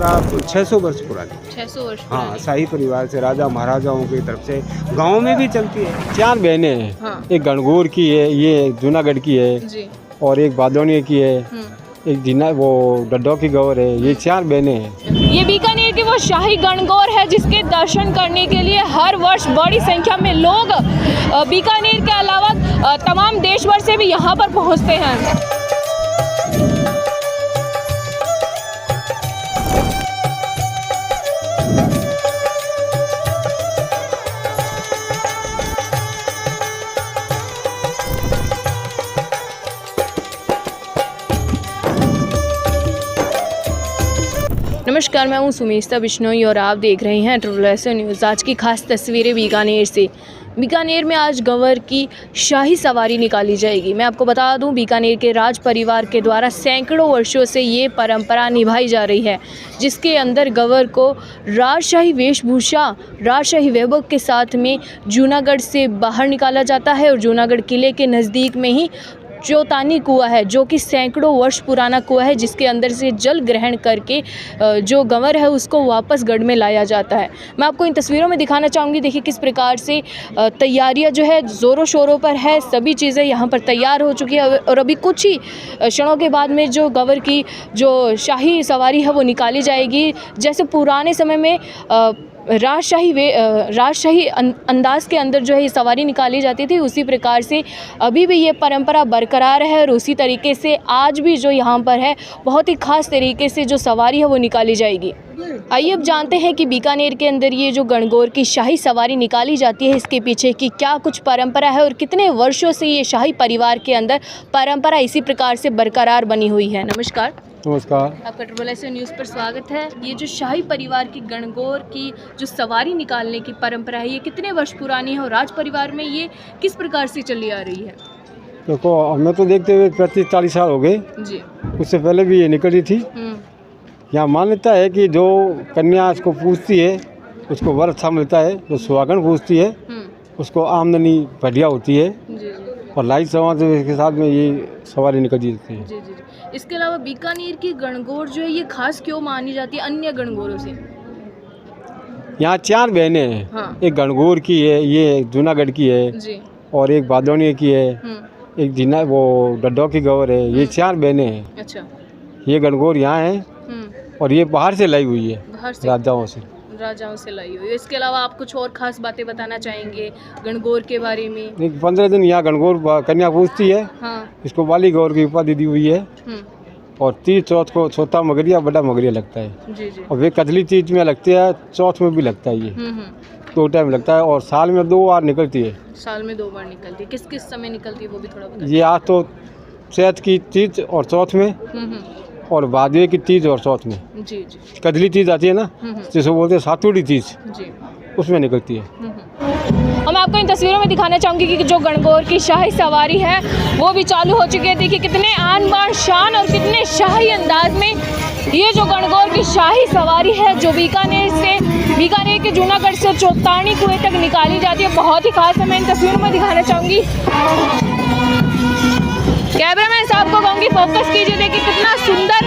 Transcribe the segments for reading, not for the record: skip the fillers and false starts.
परंपरा 600 वर्ष पुरानी। 600 वर्ष हाँ, पुरानी। शाही परिवार से राजा महाराजाओं की तरफ से गाँव में भी चलती है। 4 बहनें हैं। हाँ। एक गणगौर की है, ये जूनागढ़ की है, जी। और एक बादौनिया की है, एक वो डड्डो की गौर है। ये 4 बहनें हैं। ये बीकानेर की वो शाही गणगौर है जिसके दर्शन करने के लिए हर वर्ष बड़ी संख्या में लोग बीकानेर के अलावा तमाम देश भर से भी यहाँ पर पहुँचते हैं। नमस्कार, मैं हूँ सुमेशता बिश्नोई और आप देख रहे हैं ट्रिपल न्यूज़। आज की खास तस्वीरें बीकानेर से। बीकानेर में आज गंवर की शाही सवारी निकाली जाएगी। मैं आपको बता दूं, बीकानेर के राज परिवार के द्वारा सैकड़ों वर्षों से ये परंपरा निभाई जा रही है, जिसके अंदर गंवर को राजशाही वेशभूषा, राजशाही वैभव के साथ में जूनागढ़ से बाहर निकाला जाता है। और जूनागढ़ किले के नज़दीक में ही चौतानी कुआं है, जो कि सैकड़ों वर्ष पुराना कुआं है, जिसके अंदर से जल ग्रहण करके जो गंवर है उसको वापस गढ़ में लाया जाता है। मैं आपको इन तस्वीरों में दिखाना चाहूँगी। देखिए किस प्रकार से तैयारियां जो है ज़ोरों शोरों पर है। सभी चीज़ें यहाँ पर तैयार हो चुकी है और अभी कुछ ही क्षणों के बाद में जो गंवर की जो शाही सवारी है वो निकाली जाएगी। जैसे पुराने समय में राजशाही अंदाज के अंदर जो है ये सवारी निकाली जाती थी, उसी प्रकार से अभी भी ये परंपरा बरकरार है। और उसी तरीके से आज भी जो यहाँ पर है बहुत ही ख़ास तरीके से जो सवारी है वो निकाली जाएगी। आइए अब जानते हैं कि बीकानेर के अंदर ये जो गणगौर की शाही सवारी निकाली जाती है, इसके पीछे की क्या कुछ परंपरा है और कितने वर्षों से ये शाही परिवार के अंदर परंपरा इसी प्रकार से बरकरार बनी हुई है। नमस्कार। नमस्कार। आपका ट्रिपल न्यूज़ पर स्वागत है। ये जो शाही परिवार की गणगौर की जो सवारी निकालने की परंपरा है, ये कितने वर्ष पुरानी है और राज परिवार में ये किस प्रकार से चली आ रही है? देखो, हमें तो देखते हुए 35-40 साल हो गए जी। उससे पहले भी ये निकली थी। यहाँ मान्यता है कि जो कन्या इसको पूछती है उसको वर अच्छा मिलता है, जो सुहागन पूछती है उसको आमदनी बढ़िया होती है। जी। और लाइट समाज के साथ में ये सवारी निकल जाती है। जी। इसके अलावा बीकानेर की गणगौर जो है ये खास क्यों मानी जाती है अन्य गणगौरों से? यहाँ 4 बहनें हैं। हाँ। एक गणगौर की है, ये जूनागढ़ की है जी। और एक बादौनिया की है, एक वो डड्डो की गौर है। ये 4 बहनें हैं। अच्छा। ये गणगौर यहाँ है और ये बाहर से लाई हुई है, राजाओं से लाई हुई है। इसके अलावा आप कुछ और खास बातें बताना चाहेंगे गणगौर के बारे में? 15 दिन यहाँ गणगौर कन्या पूछती है। हाँ। इसको बाली गौर की उपाधि दी हुई है। और 30 चौथ को छोटा मगरिया बड़ा मगरिया लगता है। जी। और वे कजली तीज में लगते हैं, चौथ में भी लगता है। ये 2 टाइम लगता है और साल में 2 बार निकलती है। साल में 2 बार निकलती है। किस किस समय निकलती है वो भी थोड़ा बताइए। ये आज तो चैत की तीज और चौथ में, और भादवे की तीज और चौथ में। जी। कजली तीज आती है ना, जिसको बोलते हैं सातुड़ी तीज, उसमें निकलती है। और मैं आपको इन तस्वीरों में दिखाना चाहूँगी कि जो गणगौर की शाही सवारी है वो भी चालू हो चुकी है। देखिए कितने आन बान शान और कितने शाही अंदाज में ये जो गणगौर की शाही सवारी है जो बीकानेर के जूनागढ़ से चौतानी कुएं तक निकाली जाती है, बहुत ही खास है। मैं इन तस्वीरों में दिखाना चाहूँगी। कैमरामैन साहब को कहूँगी फोकस कीजिए। देखिए कितना सुंदर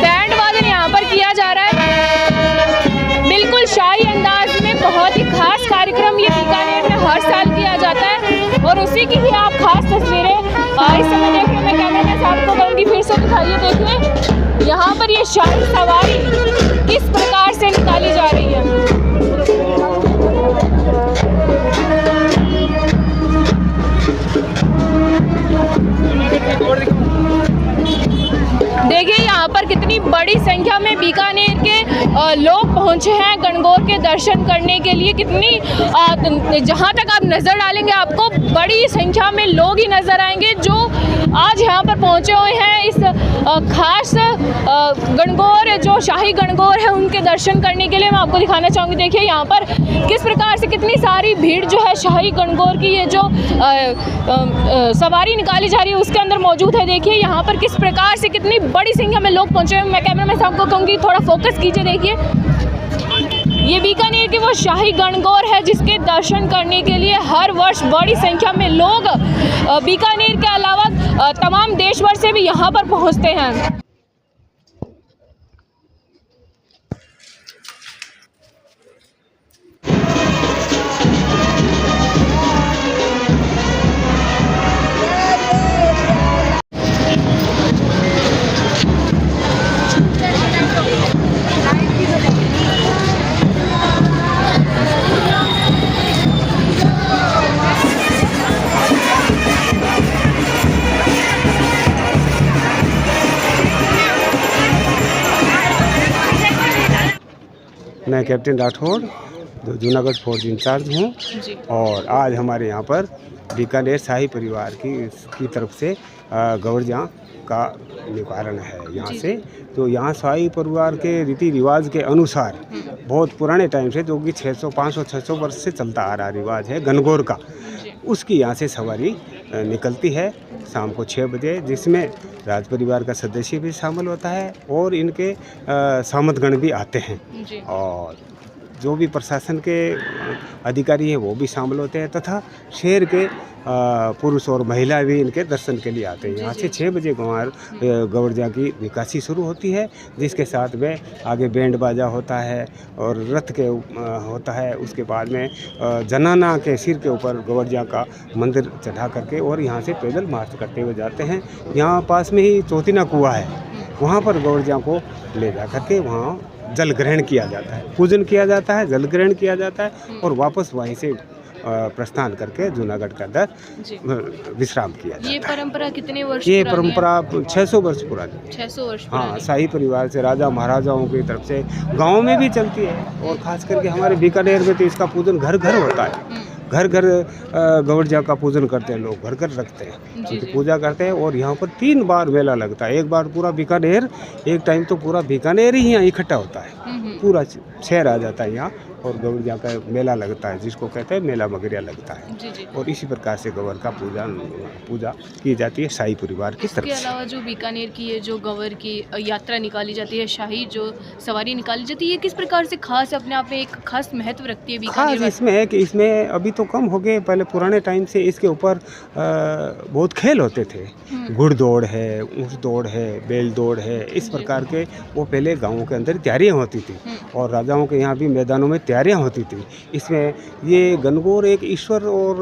बैंड वादन यहाँ पर किया जा रहा है, बिल्कुल शाही अंदाज में। बहुत ही खास कार्यक्रम ये बीकानेर में हर साल किया जाता है और उसी की ही आप खास तस्वीरें इस समय देख रहे हैं। मैं कैमरामैन साहब को कहूँगी फिर से दिखाइए। देखिए यहाँ पर ये शाही सवारी किस प्रकार से निकाली जा रही है। देखिए यहाँ पर कितनी बड़ी संख्या में बीकानेर के लोग पहुँचे हैं गणगौर के दर्शन करने के लिए। कितनी जहाँ तक आप नज़र डालेंगे आपको बड़ी संख्या में लोग ही नज़र आएंगे जो आज यहाँ पर पहुँचे हुए हैं इस खास गणगौर जो शाही गणगौर है उनके दर्शन करने के लिए। मैं आपको दिखाना चाहूँगी। देखिए यहाँ पर किस प्रकार से कितनी सारी भीड़ जो है शाही गणगौर की ये जो सवारी निकाली जा रही है उसके अंदर मौजूद है। देखिए यहाँ पर किस प्रकार से कितनी बड़ी संख्या में लोग पहुँचे हैं। मैं कैमरामैन साहब को कहूँगी थोड़ा फोकस कीजिए। देखिए ये बीकानेर की वो शाही गणगौर है जिसके दर्शन करने के लिए हर वर्ष बड़ी संख्या में लोग बीकानेर के अलावा तमाम देश भर से भी यहाँ पर पहुँचते हैं। मैं कैप्टन राठौड़ जो जूनागढ़ फोर्स इंचार्ज हूँ। जी। और आज हमारे यहाँ पर बीकानेर शाही परिवार की तरफ से गौरजां का निवारण है यहाँ जी, से। तो यहाँ शाही परिवार के रीति रिवाज के अनुसार बहुत पुराने टाइम से, जो कि 500-600 वर्ष से चलता आ रहा रिवाज है गणगौर का, उसकी यहाँ से सवारी निकलती है शाम को 6 बजे, जिसमें राज परिवार का सदस्य भी शामिल होता है और इनके सामंतगण भी आते हैं। जी। और जो भी प्रशासन के अधिकारी हैं वो भी शामिल होते हैं, तथा शहर के पुरुष और महिला भी इनके दर्शन के लिए आते हैं। यहाँ से 6 बजे गौरजां की निकासी शुरू होती है, जिसके साथ में आगे बैंड बाजा होता है और रथ के होता है। उसके बाद में जनाना के सिर के ऊपर गौरजां का मंदिर चढ़ा करके और यहाँ से पैदल मार्च करते हुए जाते हैं। यहाँ पास में ही चौथिना कुआं है, वहाँ पर गौरजां को ले जा करके वहाँ जल ग्रहण किया जाता है, पूजन किया जाता है, जल ग्रहण किया जाता है और वापस वहीं से प्रस्थान करके जूनागढ़ का अंदर विश्राम किया जाता है। ये परंपरा कितने वर्ष ये पुरानी है? परंपरा 600 वर्ष पुरानी। 600 वर्ष हाँ, पुरानी। शाही परिवार से राजा महाराजाओं की तरफ से गाँव में भी चलती है और ख़ास करके हमारे बीकानेर में तो इसका पूजन घर घर होता है। घर घर गौरजां का पूजन करते हैं लोग, घर घर रखते हैं, उनकी पूजा करते हैं। और यहाँ पर 3 बार मेला लगता है। एक बार पूरा बीकानेर, एक टाइम तो पूरा बीकानेर ही यहाँ इकट्ठा होता है, पूरा शहर आ जाता है यहाँ और गौरजां का मेला लगता है, जिसको कहते हैं मेला मगरिया लगता है। जी जी। और इसी प्रकार से गौर का पूजा की जाती है शाही परिवार की तरफ इसके से। अलावा जो बीकानेर की ये जो गंवर की यात्रा निकाली जाती है, शाही जो सवारी निकाली जाती है, ये किस प्रकार से खास अपने आप में एक खास महत्व रखती है बीकानेर खास में? इसमें है कि इसमें अभी तो कम हो गए, पहले पुराने टाइम से इसके ऊपर बहुत खेल होते थे। घुड़ दौड़ है, ऊँट दौड़ है, बैल दौड़ है, इस प्रकार के वो पहले गाँवों के अंदर तैयारियाँ होती थी और राजाओं के यहाँ भी मैदानों में तैयारियाँ होती थी। इसमें ये गणगौर एक ईश्वर और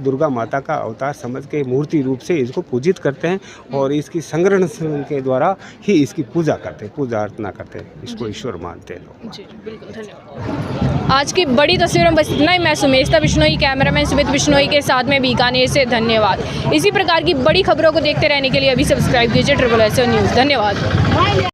दुर्गा माता का अवतार समझ के मूर्ति रूप से इसको पूजित करते हैं और इसकी संग्रहण के द्वारा ही इसकी पूजा करते हैं, पूजा अर्चना करते हैं, इसको ईश्वर मानते हैं लोग। जी बिल्कुल, धन्यवाद। आज की बड़ी तस्वीरों में बस इतना ही। मैं सुमेस्ता बिश्नोई, कैमरामैन सुमित बिश्नोई के साथ में बीकानेर से। धन्यवाद। इसी प्रकार की बड़ी खबरों को देखते रहने के लिए अभी सब्सक्राइब कीजिए SSS न्यूज़। धन्यवाद।